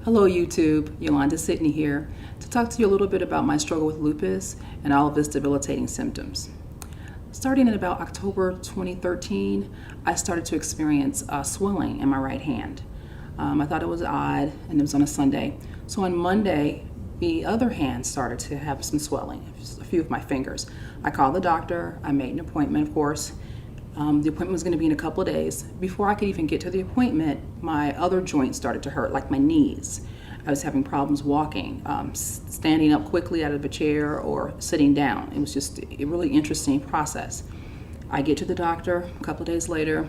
Hello YouTube, Yolanda Sidney here to talk to you a little bit about my struggle with lupus and all of its debilitating symptoms. Starting in about October 2013, I started to experience swelling in my right hand. I thought it was odd, and it was on a Sunday. So on Monday, the other hand started to have some swelling, just a few of my fingers. I called the doctor, I made an appointment, of course. The appointment was going to be in a couple of days. Before I could even get to the appointment, my other joints started to hurt, like my knees. I was having problems walking, standing up quickly out of a chair or sitting down. It was just a really interesting process. I get to the doctor a couple of days later,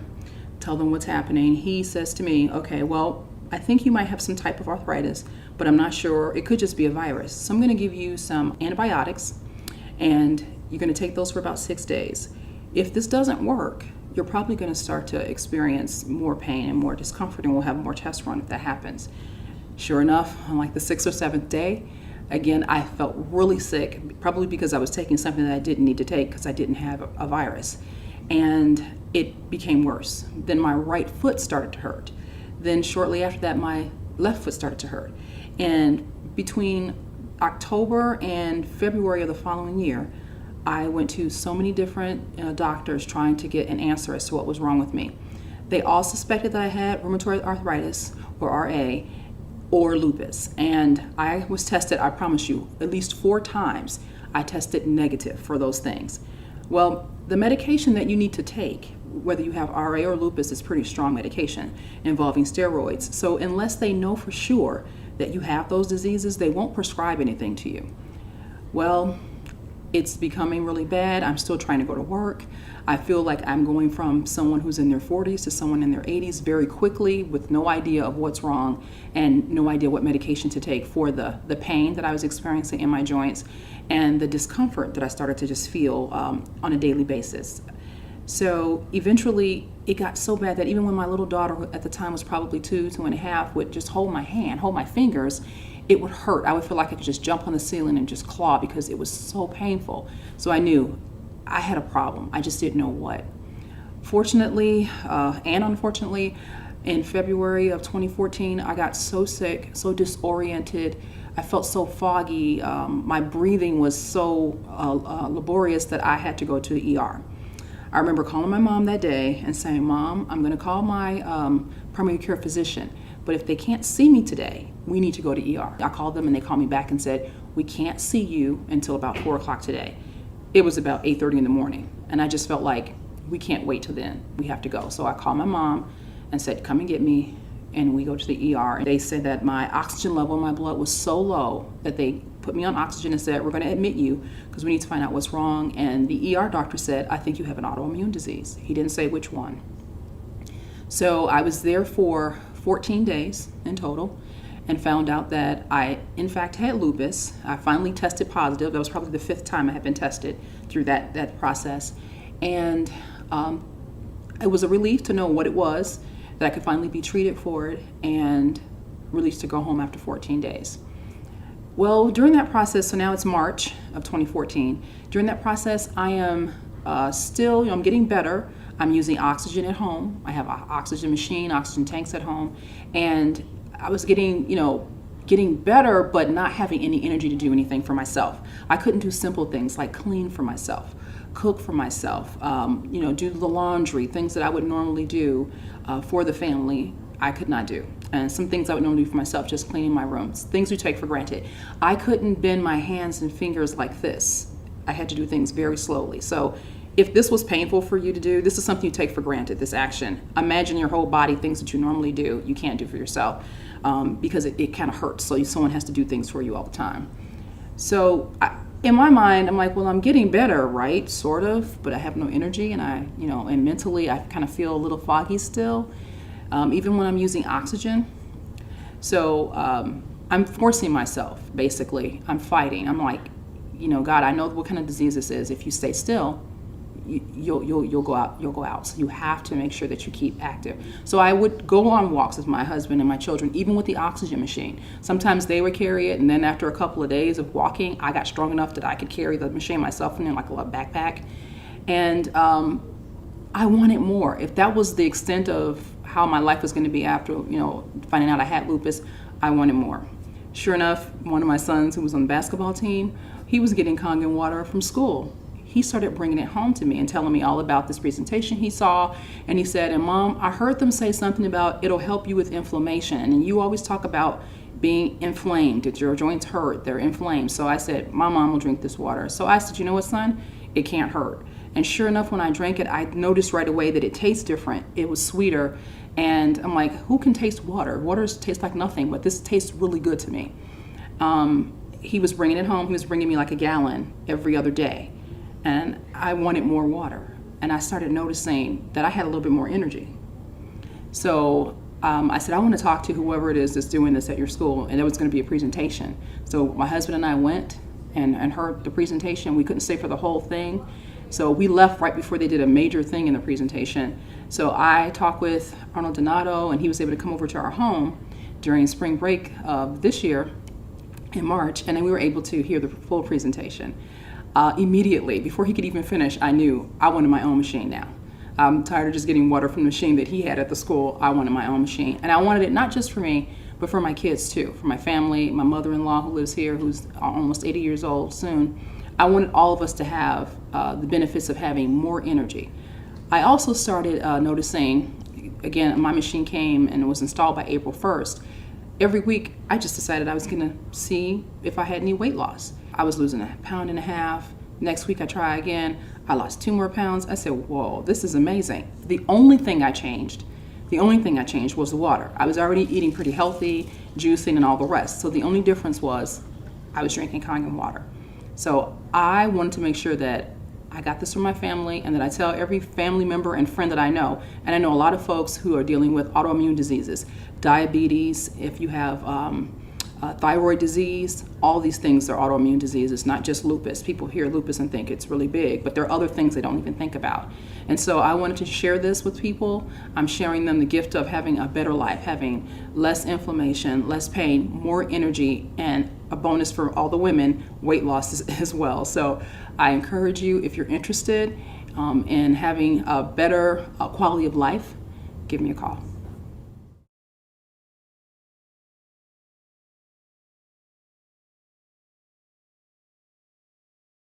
tell them what's happening. He says to me, okay, well, I think you might have some type of arthritis, but I'm not sure. It could just be a virus. So I'm going to give you some antibiotics, and you're going to take those for about 6 days. If this doesn't work, you're probably going to start to experience more pain and more discomfort, and we'll have more tests run if that happens. Sure enough, on like the 6th or 7th day, again, I felt really sick, probably because I was taking something that I didn't need to take because I didn't have a virus. And it became worse. Then my right foot started to hurt. Then shortly after that, my left foot started to hurt. And between October and February of the following year, I went to so many different doctors trying to get an answer as to what was wrong with me. They all suspected that I had rheumatoid arthritis, or RA, or lupus. And I was tested, I promise you, at least 4 times. I tested negative for those things. Well, the medication that you need to take, whether you have RA or lupus, is pretty strong medication involving steroids. So unless they know for sure that you have those diseases, they won't prescribe anything to you. Well, it's becoming really bad. I'm still trying to go to work. I feel like I'm going from someone who's in their 40s to someone in their 80s very quickly with no idea of what's wrong and no idea what medication to take for the pain that I was experiencing in my joints and the discomfort that I started to just feel on a daily basis. So eventually it got so bad that even when my little daughter at the time was probably 2.5, would just hold my hand, hold my fingers, it would hurt. I would feel like I could just jump on the ceiling and just claw because it was so painful. So I knew I had a problem. I just didn't know what. Fortunately and unfortunately, in February of 2014, I got so sick, so disoriented. I felt so foggy. My breathing was so laborious that I had to go to the ER. I remember calling my mom that day and saying, Mom, I'm going to call my primary care physician, but if they can't see me today, we need to go to ER. I called them and they called me back and said, we can't see you until about 4 o'clock today. It was about 8:30 in the morning, and I just felt like we can't wait till then. We have to go. So I called my mom and said, come and get me, and we go to the ER. And they said that my oxygen level in my blood was so low that they put me on oxygen and said, we're going to admit you because we need to find out what's wrong. And the ER doctor said, I think you have an autoimmune disease. He didn't say which one. So I was there for 14 days in total and found out that I, in fact, had lupus. I finally tested positive. That was probably the 5th time I had been tested through that process. And it was a relief to know what it was, that I could finally be treated for it and released to go home after 14 days. Well, during that process, so now it's March of 2014, during that process, I am still, I'm getting better. I'm using oxygen at home. I have an oxygen machine, oxygen tanks at home, and I was getting better, but not having any energy to do anything for myself. I couldn't do simple things like clean for myself, cook for myself, do the laundry, things that I would normally do for the family, I could not do. And some things I would normally do for myself, just cleaning my rooms, things we take for granted. I couldn't bend my hands and fingers like this. I had to do things very slowly. So if this was painful for you to do, this is something you take for granted, this action. Imagine your whole body, things that you normally do, you can't do for yourself because it kind of hurts. So someone has to do things for you all the time. So in my mind, I'm like, well, I'm getting better, right? Sort of, but I have no energy, and and mentally I kind of feel a little foggy still, even when I'm using oxygen. So I'm forcing myself, basically. I'm fighting. I'm like, God, I know what kind of disease this is. If you stay still, you'll go out. So you have to make sure that you keep active. So I would go on walks with my husband and my children, even with the oxygen machine. Sometimes they would carry it, and then after a couple of days of walking, I got strong enough that I could carry the machine myself in like a little backpack. And I wanted more. If that was the extent of how my life was going to be after, finding out I had lupus, I wanted more. Sure enough, one of my sons who was on the basketball team, he was getting Kangen water from school. He started bringing it home to me and telling me all about this presentation he saw. And he said, and Mom, I heard them say something about it'll help you with inflammation. And you always talk about being inflamed, that your joints hurt, they're inflamed. So I said, my mom will drink this water. So I said, you know what, son, it can't hurt. And sure enough, when I drank it, I noticed right away that it tastes different. It was sweeter. And I'm like, who can taste water? Water tastes like nothing, but this tastes really good to me. He was bringing it home. He was bringing me like a gallon every other day. And I wanted more water. And I started noticing that I had a little bit more energy. So I said, I want to talk to whoever it is that's doing this at your school. And there was going to be a presentation. So my husband and I went and heard the presentation. We couldn't stay for the whole thing. So we left right before they did a major thing in the presentation. So I talked with Arnold Donato, and he was able to come over to our home during spring break of this year in March. And then we were able to hear the full presentation. Immediately, before he could even finish, I knew I wanted my own machine now. I'm tired of just getting water from the machine that he had at the school. I wanted my own machine. And I wanted it not just for me, but for my kids too, for my family, my mother-in-law who lives here, who's almost 80 years old soon. I wanted all of us to have the benefits of having more energy. I also started noticing, again, my machine came and was installed by April 1st. Every week, I just decided I was gonna see if I had any weight loss. I was losing 1.5 pounds. Next week I try again. I lost 2 more pounds. I said, whoa, this is amazing. The only thing I changed was the water. I was already eating pretty healthy, juicing and all the rest. So the only difference was I was drinking Kangen water. So I wanted to make sure that I got this from my family and that I tell every family member and friend that I know. And I know a lot of folks who are dealing with autoimmune diseases, diabetes, if you have thyroid disease, all these things are autoimmune diseases, not just lupus. People hear lupus and think it's really big, but there are other things they don't even think about. And so I wanted to share this with people. I'm sharing them the gift of having a better life, having less inflammation, less pain, more energy, and a bonus for all the women, weight loss as well. So I encourage you, if you're interested in having a better quality of life, give me a call.